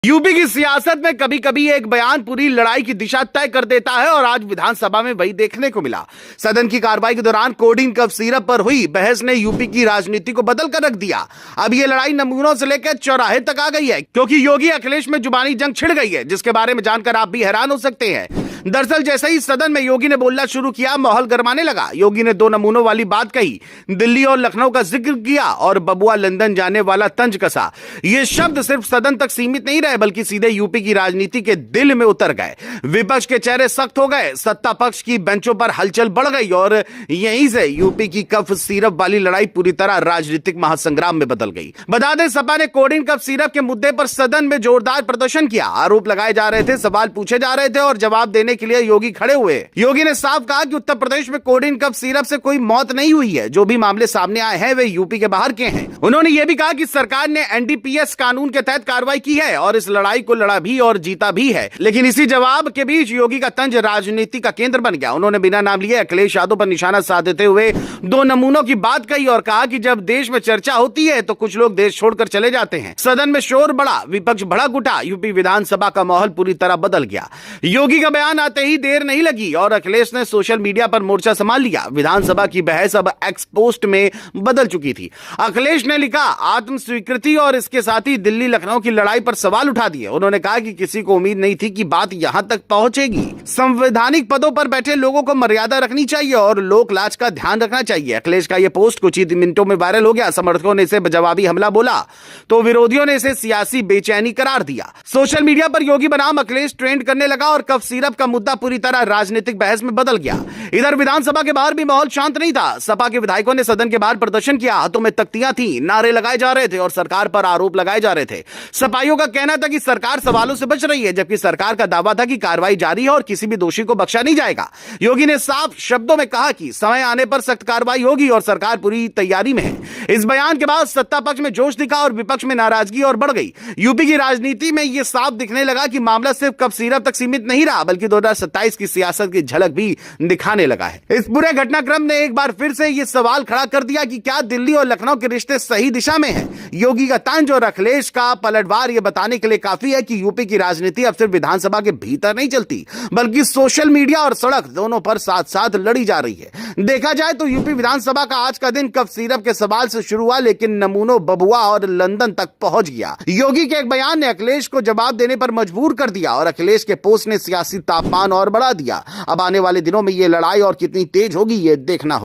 UP की सियासत में कभी कभी एक बयान पूरी लड़ाई की दिशा तय कर देता है और आज विधानसभा में वही देखने को मिला। सदन की कार्रवाई के दौरान कोडिन कफ सिरप पर हुई बहस ने यूपी की राजनीति को बदल कर रख दिया। अब ये लड़ाई नमूनों से लेकर चौराहे तक आ गई है, क्योंकि योगी अखिलेश में जुबानी जंग छिड़ गई है, जिसके बारे में जानकर आप भी हैरान हो सकते हैं। दरअसल जैसे ही सदन में योगी ने बोलना शुरू किया, माहौल गरमाने लगा। योगी ने दो नमूनों वाली बात कही, दिल्ली और लखनऊ का जिक्र किया और बबुआ लंदन जाने वाला तंज कसा। ये शब्द सिर्फ सदन तक सीमित नहीं रहे, बल्कि सीधे यूपी की राजनीति के दिल में उतर गए। विपक्ष के चेहरे सख्त हो गए, सत्ता पक्ष की बेंचों पर हलचल बढ़ गई और यहीं से यूपी की कफ सिरप वाली लड़ाई पूरी तरह राजनीतिक महासंग्राम में बदल गई। बता दें, सपा ने कोडिन कफ सिरप के मुद्दे पर सदन में जोरदार प्रदर्शन किया। आरोप लगाए जा रहे थे, सवाल पूछे जा रहे थे और जवाब देने के लिए योगी खड़े हुए। योगी ने साफ कहा कि उत्तर प्रदेश में कोडिन कफ सिरप से कोई मौत नहीं हुई है। जो भी मामले सामने आए हैं वे यूपी के बाहर के हैं। उन्होंने यह भी कहा कि सरकार ने एनडीपीएस कानून के तहत कार्रवाई की है और इस लड़ाई को लड़ा भी और जीता भी है। लेकिन इसी जवाब के बीच योगी का तंज राजनीति का केंद्र बन गया। उन्होंने बिना नाम लिए अखिलेश यादव पर निशाना साधते हुए दो नमूनों की बात कही और कहा कि जब देश में चर्चा होती है तो कुछ लोग देश छोड़कर चले जाते हैं। सदन में शोर बढ़ा, विपक्ष भड़क उठा, यूपी विधानसभा का माहौल पूरी तरह बदल गया। योगी का बयान आते ही देर नहीं लगी और अखिलेश ने सोशल मीडिया पर मोर्चा संभाल लिया। विधानसभा की बहस अब एक्स पोस्ट में बदल चुकी थी। अखिलेश ने लिखा, आत्म स्वीकृति और इसके साथ ही दिल्ली लखनऊ की लड़ाई पर सवाल उठा दिए। उन्होंने कहा कि किसी को उम्मीद नहीं थी कि बात यहां तक पहुंचेगी। संवैधानिक पदों पर बैठे लोगों को मर्यादा रखनी चाहिए और लोक लाज का ध्यान रखना चाहिए। अखिलेश का यह पोस्ट कुछ ही मिनटों में वायरल हो गया। समर्थकों ने इसे जवाबी हमला बोला तो विरोधियों ने इसे सियासी बेचैनी करार दिया। सोशल मीडिया पर योगी बनाम अखिलेश ट्रेंड करने लगा और कफ सिरप का मुद्दा पूरी तरह राजनीतिक बहस में बदल गया। इधर विधानसभा के बाहर भी माहौल शांत नहीं था। सपा के विधायकों ने सदन के बाहर प्रदर्शन किया, हाथों में तख्तियां थी, नारे लगाए जा रहे थे और सरकार पर आरोप लगाए जा रहे थे। सपाइयों का कहना था कि सरकार सवालों से बच रही है, जबकि सरकार का दावा था कि कार्रवाई जारी है और किसी भी दोषी को बख्शा नहीं जाएगा। योगी ने साफ शब्दों में कहा कि समय आने पर सख्त कार्रवाई होगी और सरकार पूरी तैयारी में है। इस बयान के बाद सत्ता पक्ष में जोश दिखा और विपक्ष में नाराजगी और बढ़ गई। यूपी की राजनीति में यह साफ दिखने लगा कि मामला सिर्फ कफ सिरप तक सीमित नहीं रहा, बल्कि 2027 की सियासत की झलक भी दिखाने लगा है। इस पूरे घटनाक्रम ने एक बार फिर से यह सवाल खड़ा कर दिया कि क्या दिल्ली और लखनऊ के रिश्ते सही दिशा में हैं? योगी का तंज और अखिलेश का पलटवार यह बताने के लिए काफी है कि यूपी की राजनीति अब सिर्फ विधानसभा के भीतर नहीं चलती, बल्कि सोशल मीडिया और सड़क दोनों पर साथ साथ लड़ी जा रही है। देखा जाए तो यूपी विधानसभा का आज का दिन कफ सिरप के सवाल से शुरू हुआ, लेकिन नमूनों बबुआ और लंदन तक पहुंच गया। योगी के एक बयान ने अखिलेश को जवाब देने पर मजबूर कर दिया और अखिलेश के पोस्ट ने सियासी तापमान और बढ़ा दिया। अब आने वाले दिनों में यह लड़ाई और कितनी तेज होगी, यह देखना होगा।